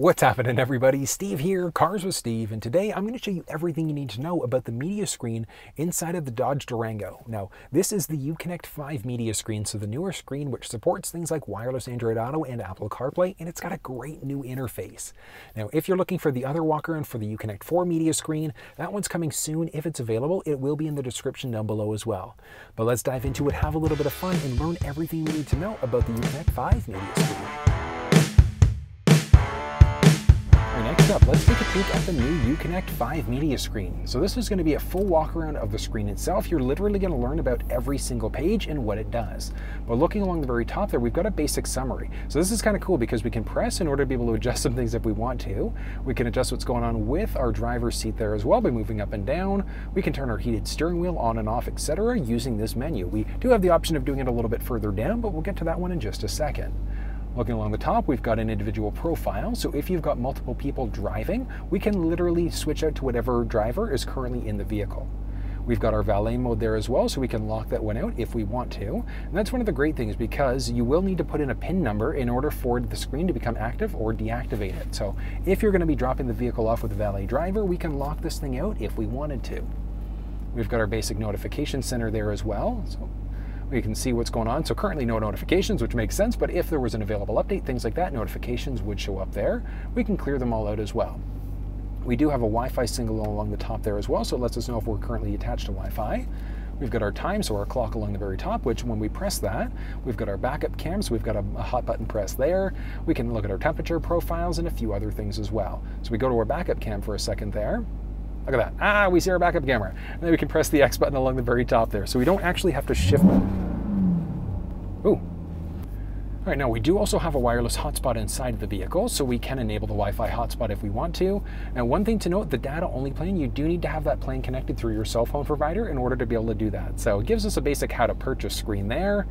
What's happening, everybody? Steve here, Cars with Steve, and today I'm going to show you everything you need to know about the media screen inside of the Dodge Durango. Now, this is the uConnect 5 media screen, so the newer screen which supports things like wireless Android Auto and Apple CarPlay, and it's got a great new interface. Now, if you're looking for the other walk-around for the uConnect 4 media screen, that one's coming soon. If it's available, it will be in the description down below as well. But let's dive into it, have a little bit of fun, and learn everything you need to know about the uConnect 5 media screen. Next up, let's take a peek at the new uConnect 5 media screen. So this is going to be a full walk around of the screen itself. You're literally going to learn about every single page and what it does. But looking along the very top there, we've got a basic summary. So this is kind of cool because we can press in order to be able to adjust some things if we want to. We can adjust what's going on with our driver's seat there as well by moving up and down. We can turn our heated steering wheel on and off, etc. using this menu. We do have the option of doing it a little bit further down, but we'll get to that one in just a second. Looking along the top, we've got an individual profile, so if you've got multiple people driving, we can literally switch out to whatever driver is currently in the vehicle. We've got our valet mode there as well, so we can lock that one out if we want to. And that's one of the great things because you will need to put in a PIN number in order for the screen to become active or deactivated. So if you're going to be dropping the vehicle off with a valet driver, we can lock this thing out if we wanted to. We've got our basic notification center there as well. So we can see what's going on. So currently no notifications, which makes sense, but if there was an available update, things like that, notifications would show up there. We can clear them all out as well. We do have a Wi-Fi signal along the top there as well, so it lets us know if we're currently attached to Wi-Fi. We've got our time, so our clock along the very top, which when we press that, we've got our backup cam, so we've got a hot button press there. We can look at our temperature profiles and a few other things as well. So we go to our backup cam for a second there. Look at that. We see our backup camera. And then we can press the X button along the very top there. So we don't actually have to shift. Ooh. All right, now we do also have a wireless hotspot inside of the vehicle, so we can enable the Wi-Fi hotspot if we want to. Now, one thing to note, the data-only plan, you do need to have that plan connected through your cell phone provider in order to be able to do that. So it gives us a basic how to purchase screen there.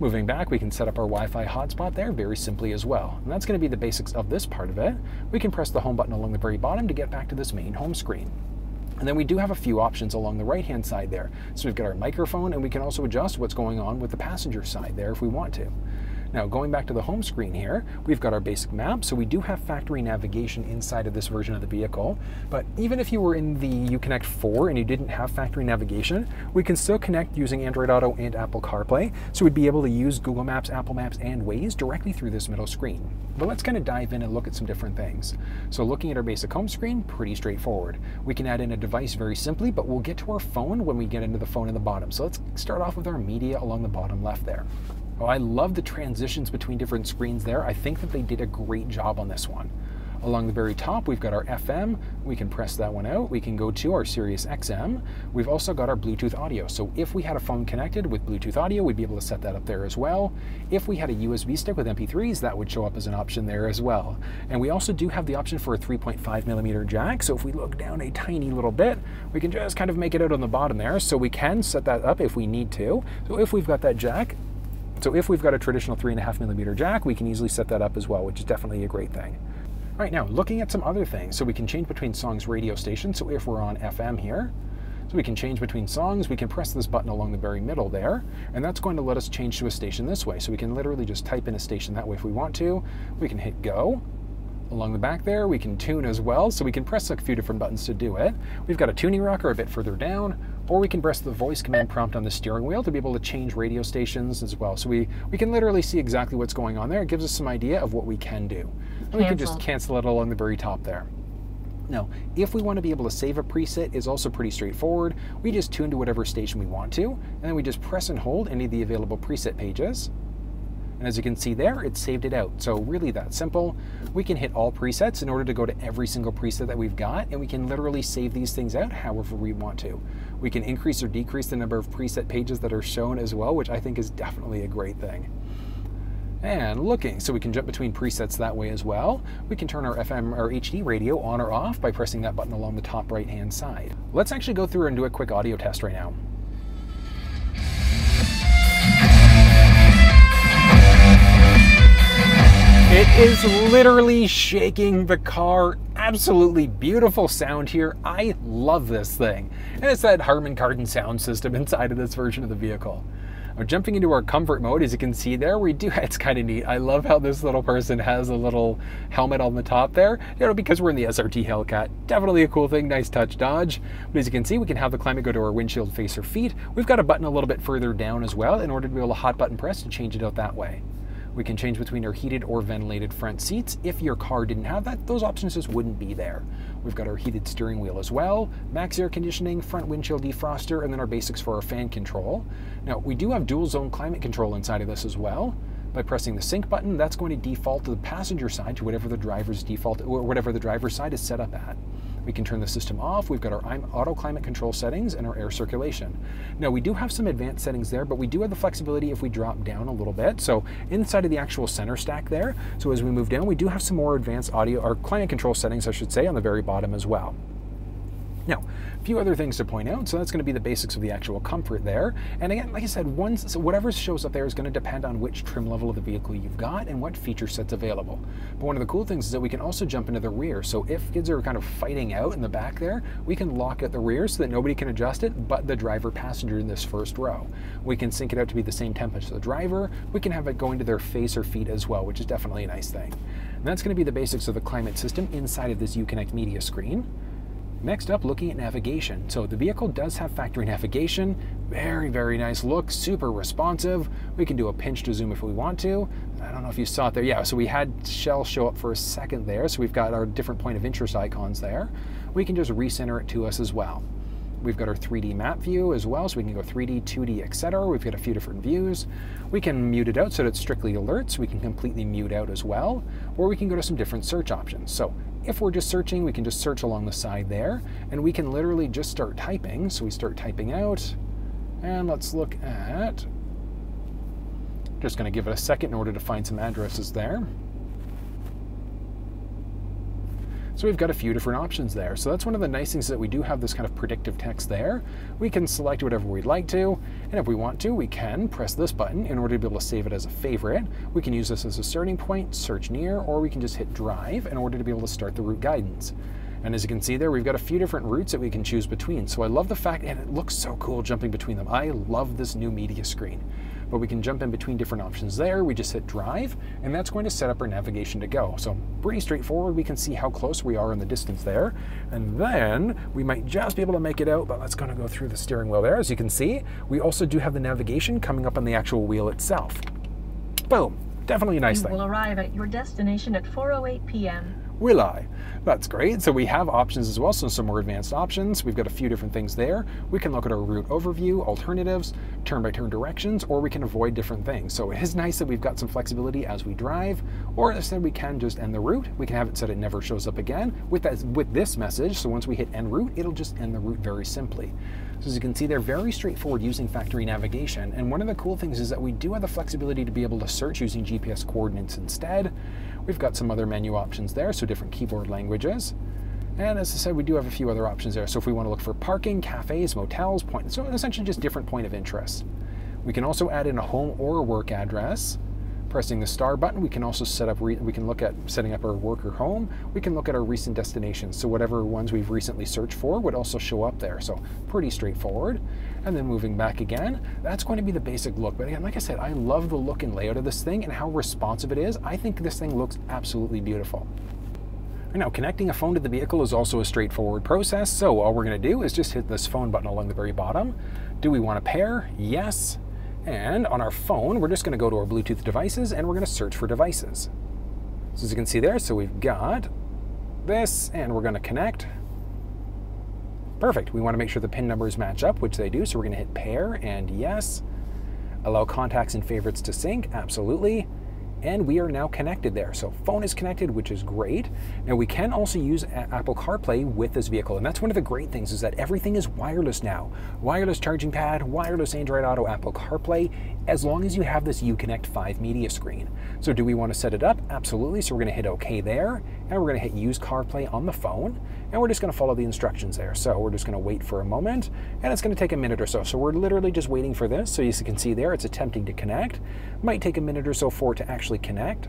Moving back, we can set up our Wi-Fi hotspot there very simply as well. And that's going to be the basics of this part of it. We can press the home button along the very bottom to get back to this main home screen. And then we do have a few options along the right-hand side there. So we've got our microphone, and we can also adjust what's going on with the passenger side there if we want to. Now, going back to the home screen here, we've got our basic map, so we do have factory navigation inside of this version of the vehicle. But even if you were in the uConnect 4 and you didn't have factory navigation, we can still connect using Android Auto and Apple CarPlay, so we'd be able to use Google Maps, Apple Maps, and Waze directly through this middle screen. But let's kind of dive in and look at some different things. So looking at our basic home screen, pretty straightforward. We can add in a device very simply, but we'll get to our phone when we get into the phone in the bottom. So let's start off with our media along the bottom left there. Oh, I love the transitions between different screens there. I think that they did a great job on this one. Along the very top, we've got our FM. We can press that one out. We can go to our Sirius XM. We've also got our Bluetooth audio. So if we had a phone connected with Bluetooth audio, we'd be able to set that up there as well. If we had a USB stick with MP3s, that would show up as an option there as well. And we also do have the option for a 3.5mm jack. So if we look down a tiny little bit, we can just kind of make it out on the bottom there. So we can set that up if we need to. So if we've got that jack, so if we've got a traditional 3.5mm jack, we can easily set that up as well, which is definitely a great thing. All right, now looking at some other things. So we can change between songs radio stations. So if we're on FM here, so we can change between songs. We can press this button along the very middle there, and that's going to let us change to a station this way. So we can literally just type in a station that way if we want to. We can hit go. Along the back there, we can tune as well, so we can press a few different buttons to do it. We've got a tuning rocker a bit further down, or we can press the voice command prompt on the steering wheel to be able to change radio stations as well. So we can literally see exactly what's going on there. It gives us some idea of what we can do. And we can just cancel it along the very top there. Now, if we want to be able to save a preset, it's also pretty straightforward. We just tune to whatever station we want to, and then we just press and hold any of the available preset pages. And as you can see there, it saved it out. So really that simple. We can hit all presets in order to go to every single preset that we've got, and we can literally save these things out however we want to. We can increase or decrease the number of preset pages that are shown as well, which I think is definitely a great thing. And looking, so we can jump between presets that way as well. We can turn our FM or HD radio on or off by pressing that button along the top right-hand side. Let's actually go through and do a quick audio test right now. It is literally shaking the car. Absolutely beautiful sound here. I love this thing. And it's that Harmon Kardon sound system inside of this version of the vehicle. Now, jumping into our comfort mode, as you can see there, it's kind of neat. I love how this little person has a little helmet on the top there, because we're in the SRT Hellcat. Definitely a cool thing, nice touch Dodge. But as you can see, we can have the climate go to our windshield, face, or feet. We've got a button a little bit further down as well in order to be able to hot button press to change it out that way. We can change between our heated or ventilated front seats. If your car didn't have that, those options just wouldn't be there. We've got our heated steering wheel as well, max air conditioning, front windshield defroster, and then our basics for our fan control. Now, we do have dual zone climate control inside of this as well. By pressing the sync button, that's going to default to the passenger side to whatever the driver's default, or whatever the driver's side is set up at. We can turn the system off. We've got our auto climate control settings and our air circulation. Now, we do have some advanced settings there, but we do have the flexibility if we drop down a little bit. So inside of the actual center stack there, so as we move down, we do have some more advanced audio, or climate control settings, I should say, on the very bottom as well. Now, a few other things to point out. So that's going to be the basics of the actual comfort there. And again, like I said, so whatever shows up there is going to depend on which trim level of the vehicle you've got and what feature set's available. But one of the cool things is that we can also jump into the rear. So if kids are kind of fighting out in the back there, we can lock out the rear so that nobody can adjust it but the driver passenger in this first row. We can sync it out to be the same temp as the driver. We can have it go into their face or feet as well, which is definitely a nice thing. And that's going to be the basics of the climate system inside of this uConnect media screen. Next up, looking at navigation. So the vehicle does have factory navigation. Very, very nice look, super responsive. We can do a pinch to zoom if we want to. I don't know if you saw it there. Yeah, so we had Shell show up for a second there. So we've got our different point of interest icons there. We can just recenter it to us as well. We've got our 3D map view as well, so we can go 3D, 2D, etc. We've got a few different views. We can mute it out so that it's strictly alerts. We can completely mute out as well, or we can go to some different search options. So if we're just searching, we can just search along the side there, and we can literally just start typing. So we start typing out, and let's look at, just going to give it a second in order to find some addresses there. So we've got a few different options there. So that's one of the nice things, that we do have this kind of predictive text there. We can select whatever we'd like to, and if we want to, we can press this button in order to be able to save it as a favorite. We can use this as a starting point, search near, or we can just hit drive in order to be able to start the route guidance. And as you can see there, we've got a few different routes that we can choose between. So I love the fact, and it looks so cool jumping between them. I love this new media screen. But we can jump in between different options there. We just hit drive, and that's going to set up our navigation to go. So pretty straightforward. We can see how close we are in the distance there. And then we might just be able to make it out, but let's kind of go through the steering wheel there. As you can see, we also do have the navigation coming up on the actual wheel itself. Boom. Definitely a nice thing. You will arrive at your destination at 4:08 p.m. Will I? That's great. So we have options as well, so some more advanced options. We've got a few different things there. We can look at our route overview, alternatives, turn-by-turn directions, or we can avoid different things. So it is nice that we've got some flexibility as we drive, or instead we can just end the route. We can have it so that it never shows up again with this message. So once we hit end route, it'll just end the route very simply. So as you can see, they're very straightforward using factory navigation. And one of the cool things is that we do have the flexibility to be able to search using GPS coordinates instead. We've got some other menu options there, so different keyboard languages. And as I said, we do have a few other options there. So if we want to look for parking, cafes, motels, so essentially just different point of interest. We can also add in a home or a work address. Pressing the star button, we can also set up, we can look at setting up our work or home. We can look at our recent destinations. So whatever ones we've recently searched for would also show up there. So pretty straightforward. And then moving back again, that's going to be the basic look. But again, like I said, I love the look and layout of this thing and how responsive it is. I think this thing looks absolutely beautiful. Now, connecting a phone to the vehicle is also a straightforward process. So all we're going to do is just hit this phone button along the very bottom. Do we want to pair? Yes. And on our phone, we're just going to go to our Bluetooth devices and we're going to search for devices. So as you can see there, so we've got this and we're going to connect. Perfect. We want to make sure the PIN numbers match up, which they do. So we're going to hit pair and yes. Allow contacts and favorites to sync. Absolutely. And we are now connected there. So phone is connected, which is great. Now we can also use Apple CarPlay with this vehicle. And that's one of the great things, is that everything is wireless now. Wireless charging pad, wireless Android Auto, Apple CarPlay, as long as you have this uConnect 5 media screen. So do we want to set it up? Absolutely. So we're going to hit OK there, and we're going to hit use CarPlay on the phone, and we're just going to follow the instructions there. So we're just going to wait for a moment, and it's going to take a minute or so. So we're literally just waiting for this. So you can see there, it's attempting to connect. Might take a minute or so for it to actually connect.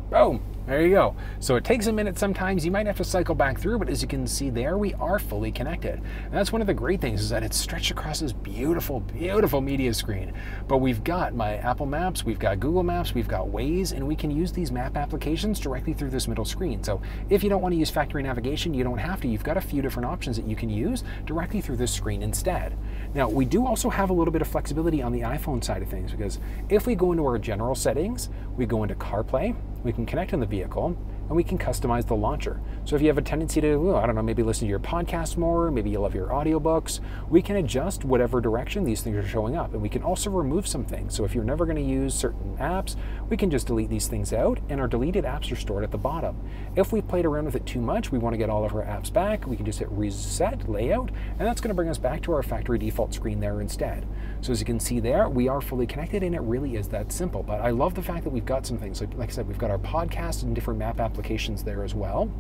Boom. There you go. So it takes a minute sometimes. You might have to cycle back through, but as you can see there, we are fully connected. And that's one of the great things, is that it's stretched across this beautiful, beautiful media screen. But we've got my Apple Maps, we've got Google Maps, we've got Waze, and we can use these map applications directly through this middle screen. So if you don't want to use factory navigation, you don't have to. You've got a few different options that you can use directly through this screen instead. Now, we do also have a little bit of flexibility on the iPhone side of things, because if we go into our general settings, we go into CarPlay, we can connect on the vehicle, and we can customize the launcher. So if you have a tendency to, I don't know, maybe listen to your podcast more, maybe you love your audiobooks, we can adjust whatever direction these things are showing up. And we can also remove some things. So if you're never going to use certain apps, we can just delete these things out, and our deleted apps are stored at the bottom. If we played around with it too much, we want to get all of our apps back, we can just hit reset layout, and that's going to bring us back to our factory default screen there instead. So as you can see there, we are fully connected, and it really is that simple. But I love the fact that we've got some things, like I said, we've got our podcast and different map applications there as well.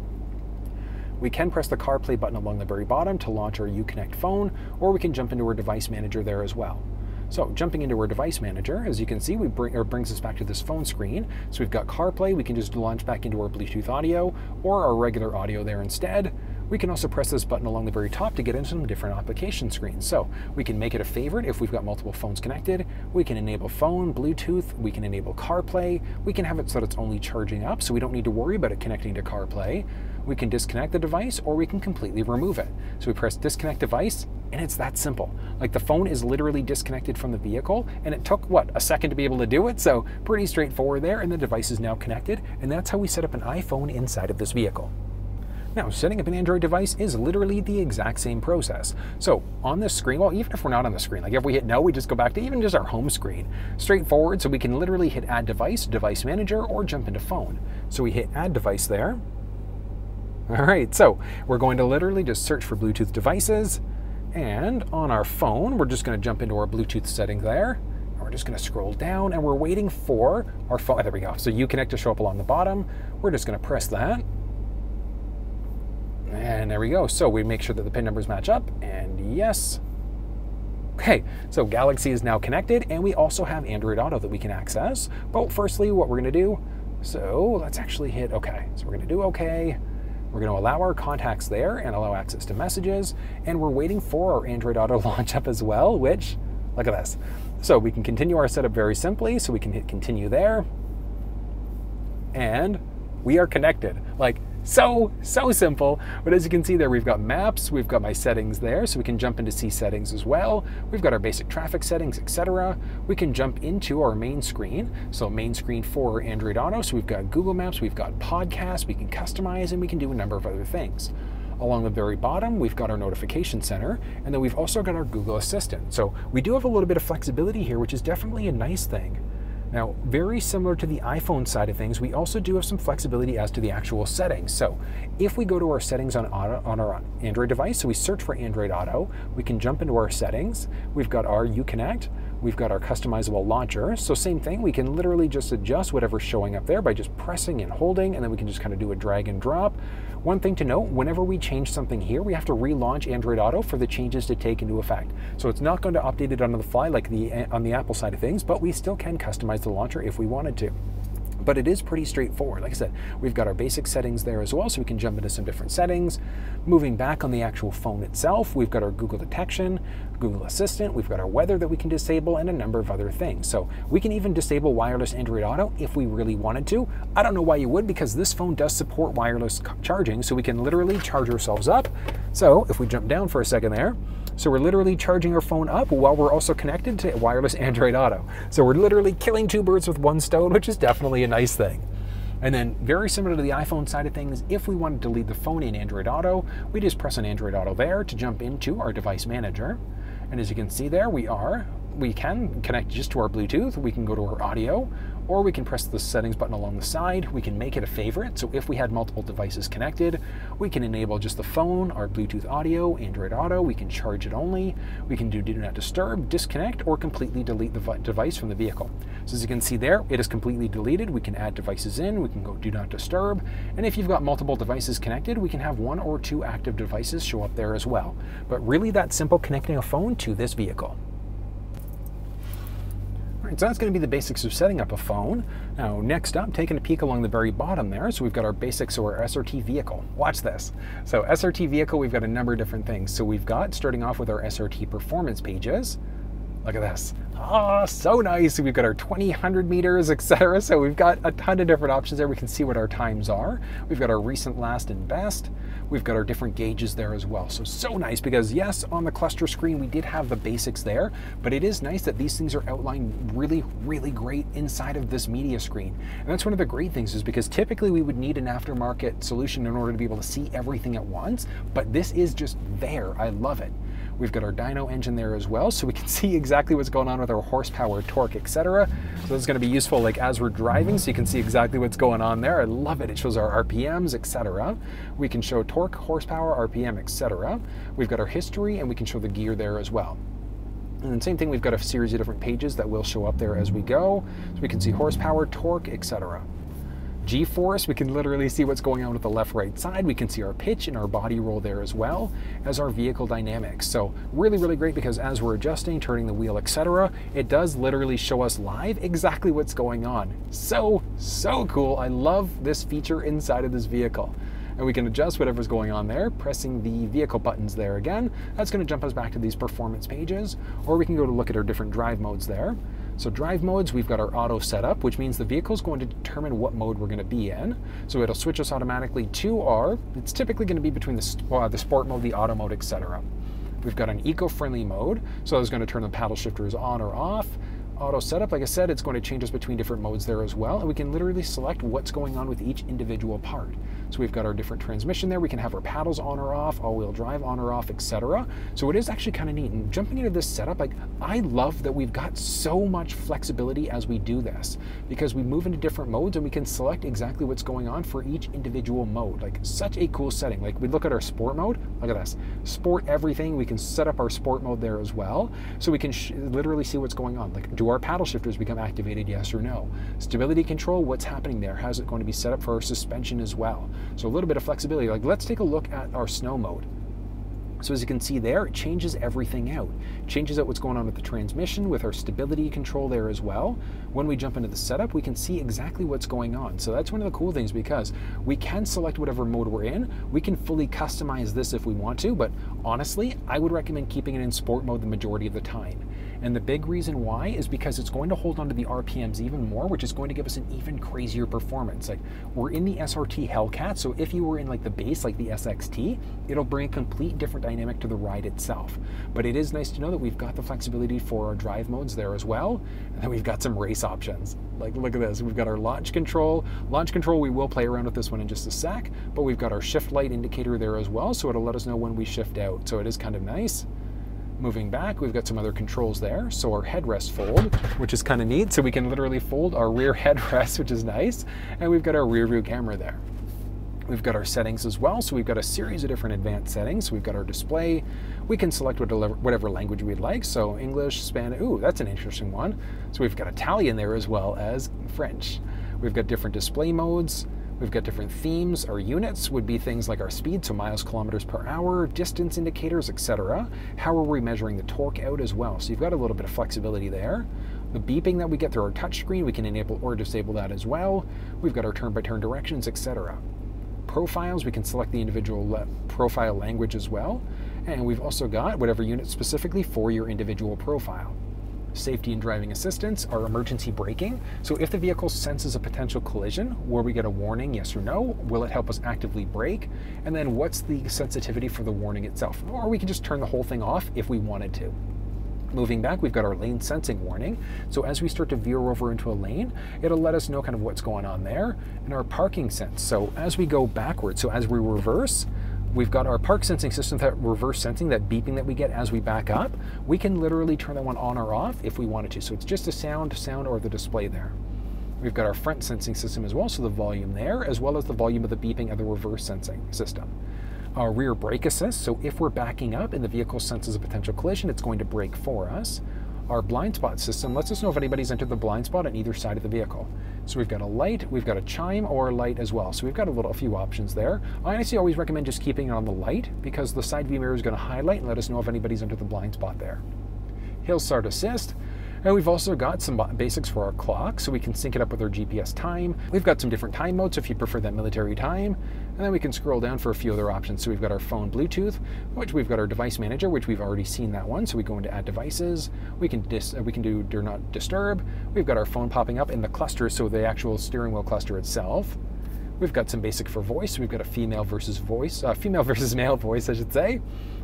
We can press the CarPlay button along the very bottom to launch our uConnect phone, or we can jump into our device manager there as well. So jumping into our device manager, as you can see, brings us back to this phone screen. So we've got CarPlay, we can just launch back into our Bluetooth audio or our regular audio there instead. We can also press this button along the very top to get into some different application screens. So we can make it a favorite if we've got multiple phones connected. We can enable phone, Bluetooth, we can enable CarPlay. We can have it so that it's only charging up, so we don't need to worry about it connecting to CarPlay. We can disconnect the device, or we can completely remove it. So we press disconnect device, and it's that simple. Like, the phone is literally disconnected from the vehicle, and it took, what, a second to be able to do it? So pretty straightforward there, and the device is now connected, and that's how we set up an iPhone inside of this vehicle. Now, setting up an Android device is literally the exact same process. So on this screen, well, even if we're not on the screen, like if we hit no, we just go back to even just our home screen. Straightforward, so we can literally hit add device, device manager, or jump into phone. So we hit add device there. All right, so we're going to literally just search for Bluetooth devices, and on our phone, we're just going to jump into our Bluetooth setting there. And we're just going to scroll down, and we're waiting for our phone. Oh, there we go. So uConnect to show up along the bottom. We're just going to press that. And there we go. So we make sure that the pin numbers match up, and yes. Okay, so Galaxy is now connected, and we also have Android Auto that we can access. But firstly, what we're going to do, so let's actually hit OK. So we're going to do OK. We're going to allow our contacts there and allow access to messages, and we're waiting for our Android Auto launch up as well, which, look at this. So we can continue our setup very simply, so we can hit continue there, and we are connected. Like, so simple. But as you can see there, we've got maps, we've got my settings there, so we can jump into see settings as well. We've got our basic traffic settings, etc. We can jump into our main screen. So main screen for Android Auto, so we've got Google Maps, we've got podcasts, we can customize, and we can do a number of other things. Along the very bottom, we've got our notification center, and then we've also got our Google Assistant. So we do have a little bit of flexibility here, which is definitely a nice thing. Now, very similar to the iPhone side of things, we also do have some flexibility as to the actual settings. So if we go to our settings on our Android device, so we search for Android Auto, we can jump into our settings. We've got our uConnect, we've got our customizable launcher. So same thing, we can literally just adjust whatever's showing up there by just pressing and holding, and then we can just kind of do a drag and drop. One thing to note, whenever we change something here, we have to relaunch Android Auto for the changes to take into effect. So it's not going to update it on the fly like on the Apple side of things, but we still can customize the launcher if we wanted to. But it is pretty straightforward. Like I said, we've got our basic settings there as well, so we can jump into some different settings. Moving back on the actual phone itself, we've got our Google detection, Google Assistant, we've got our weather that we can disable, and a number of other things. So we can even disable wireless Android Auto if we really wanted to. I don't know why you would, because this phone does support wireless charging, so we can literally charge ourselves up. So if we jump down for a second there, so we're literally charging our phone up while we're also connected to wireless Android Auto. So we're literally killing two birds with one stone, which is definitely a nice thing. And then very similar to the iPhone side of things, if we wanted to leave the phone in Android Auto, we just press on Android Auto there to jump into our device manager. And as you can see there, we can connect just to our Bluetooth, we can go to our audio, or we can press the settings button along the side. We can make it a favorite. So if we had multiple devices connected, we can enable just the phone, our Bluetooth audio, Android Auto, we can charge it only, we can do not disturb, disconnect, or completely delete the device from the vehicle. So as you can see there, it is completely deleted. We can add devices in, we can go do not disturb, and if you've got multiple devices connected, we can have 1 or 2 active devices show up there as well. But really that simple, connecting a phone to this vehicle. Right, so that's going to be the basics of setting up a phone. Now, next up, taking a peek along the very bottom there. So we've got our basics, so our SRT vehicle. Watch this. So SRT vehicle, we've got a number of different things. So we've got, starting off with our SRT Performance Pages. Look at this. Oh, so nice. We've got our 20, 100 meters, etc. So we've got a ton of different options there. We can see what our times are. We've got our recent, last, and best. We've got our different gauges there as well. So nice, because yes, on the cluster screen, we did have the basics there, but it is nice that these things are outlined really, really great inside of this media screen. And that's one of the great things, is because typically we would need an aftermarket solution in order to be able to see everything at once, but this is just there. I love it. We've got our dyno engine there as well, so we can see exactly what's going on with our horsepower, torque, etc. So this is going to be useful like as we're driving, so you can see exactly what's going on there. I love it. It shows our RPMs, etc. We can show torque, horsepower, RPM, etc. We've got our history, and we can show the gear there as well. And then same thing, we've got a series of different pages that will show up there as we go. So we can see horsepower, torque, etc. G-force, we can literally see what's going on with the left-right side. We can see our pitch and our body roll there as well as our vehicle dynamics. So really, really great, because as we're adjusting, turning the wheel, etc., it does literally show us live exactly what's going on. So cool. I love this feature inside of this vehicle. And we can adjust whatever's going on there, pressing the vehicle buttons there again. That's going to jump us back to these performance pages, or we can go to look at our different drive modes there. So drive modes, we've got our auto setup, which means the vehicle is going to determine what mode we're going to be in. So it'll switch us automatically to our, it's typically going to be between the sport mode, the auto mode, etc. We've got an eco-friendly mode, so it's going to turn the paddle shifters on or off. Auto setup, like I said, it's going to change us between different modes there as well, and we can literally select what's going on with each individual part. So we've got our different transmission there. We can have our paddles on or off, all-wheel drive on or off, etc. So it is actually kind of neat. And jumping into this setup, like, I love that we've got so much flexibility as we do this, because we move into different modes and we can select exactly what's going on for each individual mode. Like, such a cool setting. Like, we look at our sport mode. Look at this. Sport everything. We can set up our sport mode there as well, so we can literally see what's going on. Like, do our paddle shifters become activated, yes or no? Stability control, what's happening there? How's it going to be set up for our suspension as well? So a little bit of flexibility. Like, let's take a look at our snow mode. So as you can see there, it changes everything out. It changes out what's going on with the transmission, with our stability control there as well. When we jump into the setup, we can see exactly what's going on. So that's one of the cool things, because we can select whatever mode we're in. We can fully customize this if we want to, but honestly, I would recommend keeping it in sport mode the majority of the time. And the big reason why is because it's going to hold on to the RPMs even more, which is going to give us an even crazier performance. Like, we're in the SRT Hellcat, so if you were in like the base, like the SXT, it'll bring a complete different dynamic to the ride itself. But it is nice to know that we've got the flexibility for our drive modes there as well, and then we've got some race options. Like, look at this. We've got our launch control. Launch control, we will play around with this one in just a sec, but we've got our shift light indicator there as well, so it'll let us know when we shift out. So it is kind of nice. Moving back, we've got some other controls there. So our headrest fold, which is kind of neat. So we can literally fold our rear headrest, which is nice. And we've got our rear view camera there. We've got our settings as well. So we've got a series of different advanced settings. We've got our display. We can select whatever language we'd like. So English, Spanish, ooh, that's an interesting one. So we've got Italian there as well as French. We've got different display modes. We've got different themes. Our units would be things like our speed, so miles, kilometers per hour, distance indicators, etc. How are we measuring the torque out as well? So you've got a little bit of flexibility there. The beeping that we get through our touchscreen, we can enable or disable that as well. We've got our turn-by-turn directions, etc. Profiles, we can select the individual profile language as well. And we've also got whatever unit specifically for your individual profile. Safety and driving assistance, our emergency braking. So if the vehicle senses a potential collision, where we get a warning, yes or no, will it help us actively brake? And then what's the sensitivity for the warning itself? Or we can just turn the whole thing off if we wanted to. Moving back, we've got our lane sensing warning. So as we start to veer over into a lane, it'll let us know kind of what's going on there. And our parking sense. So as we go backwards, so as we reverse, we've got our park sensing system, that reverse sensing, that beeping that we get as we back up. We can literally turn that one on or off if we wanted to. So it's just a sound, or the display there. We've got our front sensing system as well, so the volume there, as well as the volume of the beeping of the reverse sensing system. Our rear brake assist, so if we're backing up and the vehicle senses a potential collision, it's going to brake for us. Our blind spot system lets us know if anybody's entered the blind spot on either side of the vehicle. So we've got a light, we've got a chime or a light as well. So we've got a few options there. I honestly always recommend just keeping it on the light, because the side view mirror is going to highlight and let us know if anybody's entered the blind spot there. Hill start assist. And we've also got some basics for our clock, so we can sync it up with our GPS time. We've got some different time modes if you prefer that military time. And then we can scroll down for a few other options. So we've got our phone Bluetooth, which we've got our device manager, which we've already seen that one. So we go into add devices. We can do do not disturb. We've got our phone popping up in the cluster, so the actual steering wheel cluster itself. We've got some basic for voice. We've got a female versus male voice, I should say.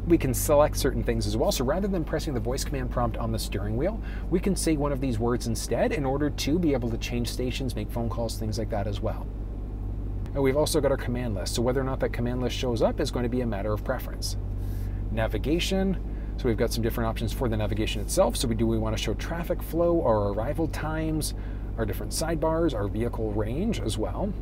We can select certain things as well. So rather than pressing the voice command prompt on the steering wheel, we can say one of these words instead in order to be able to change stations, make phone calls, things like that as well. And we've also got our command list. So whether or not that command list shows up is going to be a matter of preference. Navigation. So we've got some different options for the navigation itself. So we want to show traffic flow, our arrival times, our different sidebars, our vehicle range as well.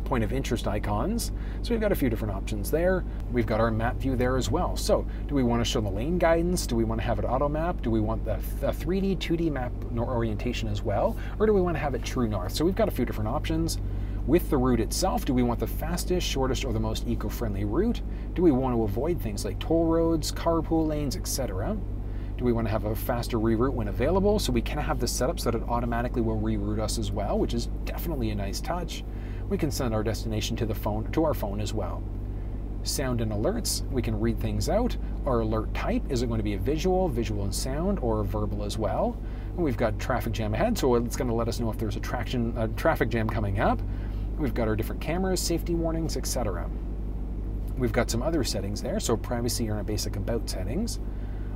Point of interest icons. So we've got a few different options there. We've got our map view there as well. So do we want to show the lane guidance? Do we want to have it auto map? Do we want the 3D, 2D map orientation as well? Or do we want to have it true north? So we've got a few different options. With the route itself, do we want the fastest, shortest, or the most eco-friendly route? Do we want to avoid things like toll roads, carpool lanes, etc.? Do we want to have a faster reroute when available? So we can have this set up so that it automatically will reroute us as well, which is definitely a nice touch. We can send our destination to our phone as well. Sound and alerts, we can read things out. Our alert type, is it going to be a visual and sound, or a verbal as well? And we've got traffic jam ahead, so it's going to let us know if there's a traffic jam coming up. We've got our different cameras, safety warnings, etc. We've got some other settings there, so privacy and our basic about settings.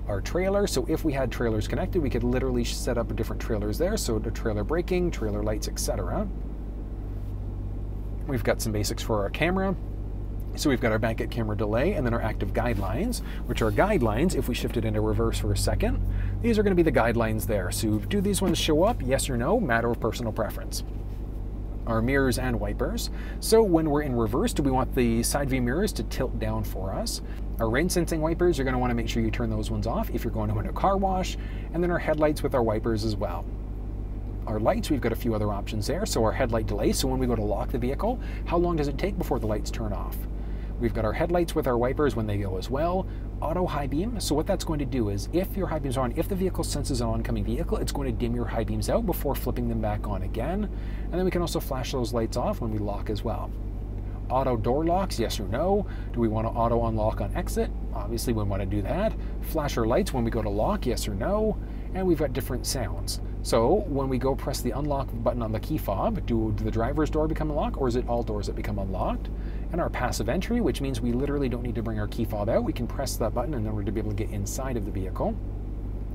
Our trailer, so if we had trailers connected, we could literally set up different trailers there, so the trailer braking, trailer lights, etc. We've got some basics for our camera. So we've got our back at camera delay and then our active guidelines, which are guidelines. If we shift it into reverse for a second, these are going to be the guidelines there. So do these ones show up? Yes or no? Matter of personal preference. Our mirrors and wipers. So when we're in reverse, do we want the side view mirrors to tilt down for us? Our rain sensing wipers, you're going to want to make sure you turn those ones off if you're going to a car wash. And then our headlights with our wipers as well. Our lights, we've got a few other options there. So our headlight delay, so when we go to lock the vehicle, how long does it take before the lights turn off? We've got our headlights with our wipers when they go as well. Auto high beam, so what that's going to do is if your high beams are on, if the vehicle senses an oncoming vehicle, it's going to dim your high beams out before flipping them back on again. And then we can also flash those lights off when we lock as well. Auto door locks, yes or no? Do we want to auto unlock on exit? Obviously we want to do that. Flasher lights when we go to lock, yes or no? And we've got different sounds. So when we go press the unlock button on the key fob, do the driver's door become unlocked, or is it all doors that become unlocked? And our passive entry, which means we literally don't need to bring our key fob out. We can press that button in order to be able to get inside of the vehicle.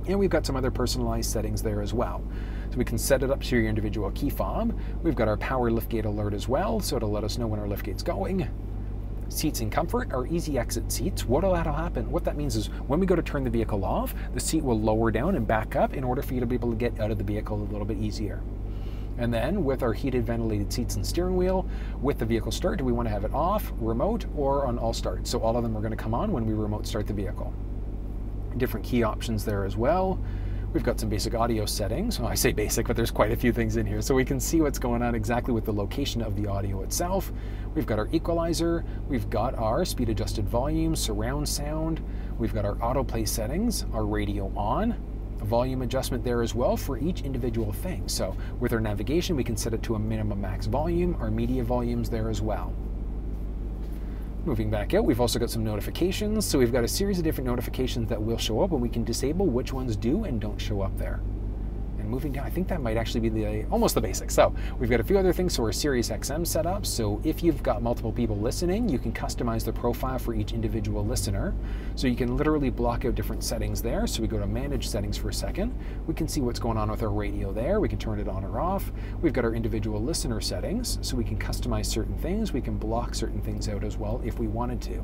And we've got some other personalized settings there as well. So we can set it up to your individual key fob. We've got our power liftgate alert as well, so it'll let us know when our liftgate's going. Seats and comfort are easy exit seats. What'll happen? What that means is when we go to turn the vehicle off, the seat will lower down and back up in order for you to be able to get out of the vehicle a little bit easier. And then with our heated ventilated seats and steering wheel, with the vehicle start, do we want to have it off, remote, or on all start? So all of them are going to come on when we remote start the vehicle. Different key options there as well. We've got some basic audio settings. Well, I say basic, but there's quite a few things in here. So we can see what's going on exactly with the location of the audio itself. We've got our equalizer. We've got our speed adjusted volume, surround sound. We've got our autoplay settings, our radio on, a volume adjustment there as well for each individual thing. So with our navigation, we can set it to a minimum max volume, our media volumes there as well. Moving back out, we've also got some notifications. So we've got a series of different notifications that will show up, and we can disable which ones do and don't show up there. And moving down, I think that might actually be almost the basics. So we've got a few other things. So our Sirius XM setup. So if you've got multiple people listening, you can customize the profile for each individual listener. So you can literally block out different settings there. So we go to manage settings for a second. We can see what's going on with our radio there. We can turn it on or off. We've got our individual listener settings. So we can customize certain things. We can block certain things out as well if we wanted to.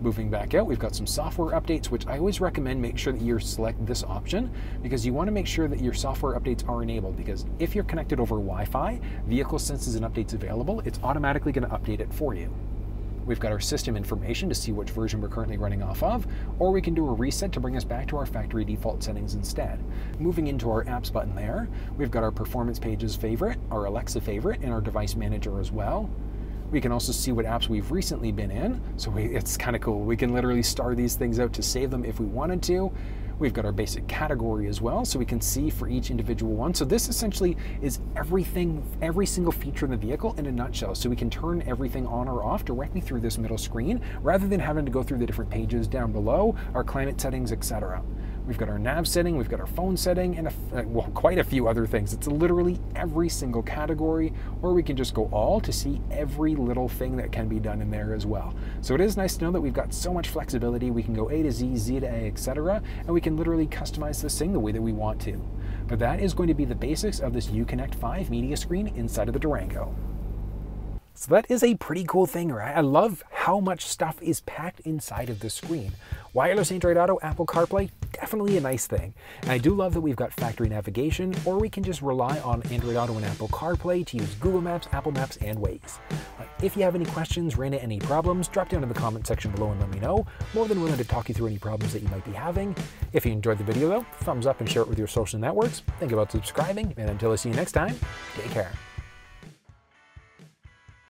Moving back out, we've got some software updates, which I always recommend make sure that you select this option because you want to make sure that your software updates are enabled, because if you're connected over Wi-Fi, vehicle senses and updates available, it's automatically going to update it for you. We've got our system information to see which version we're currently running off of, or we can do a reset to bring us back to our factory default settings instead. Moving into our apps button there, we've got our Performance Pages favorite, our Alexa favorite, and our device manager as well. We can also see what apps we've recently been in, so it's kind of cool. We can literally star these things out to save them if we wanted to. We've got our basic category as well, so we can see for each individual one. So this essentially is everything, every single feature in the vehicle in a nutshell. So we can turn everything on or off directly through this middle screen, rather than having to go through the different pages down below, our climate settings, etc. We've got our nav setting, we've got our phone setting, and well, quite a few other things. It's literally every single category, or we can just go all to see every little thing that can be done in there as well. So it is nice to know that we've got so much flexibility. We can go A to Z, Z to A, etc., and we can literally customize this thing the way that we want to. But that is going to be the basics of this uConnect 5 media screen inside of the Durango. So that is a pretty cool thing, right? I love how much stuff is packed inside of this screen. Wireless Android Auto, Apple CarPlay, definitely a nice thing. And I do love that we've got factory navigation, or we can just rely on Android Auto and Apple CarPlay to use Google Maps, Apple Maps, and Waze. If you have any questions, ran into any problems, drop down in the comment section below and let me know. More than willing to talk you through any problems that you might be having. If you enjoyed the video though, thumbs up and share it with your social networks. Think about subscribing, and until I see you next time, take care.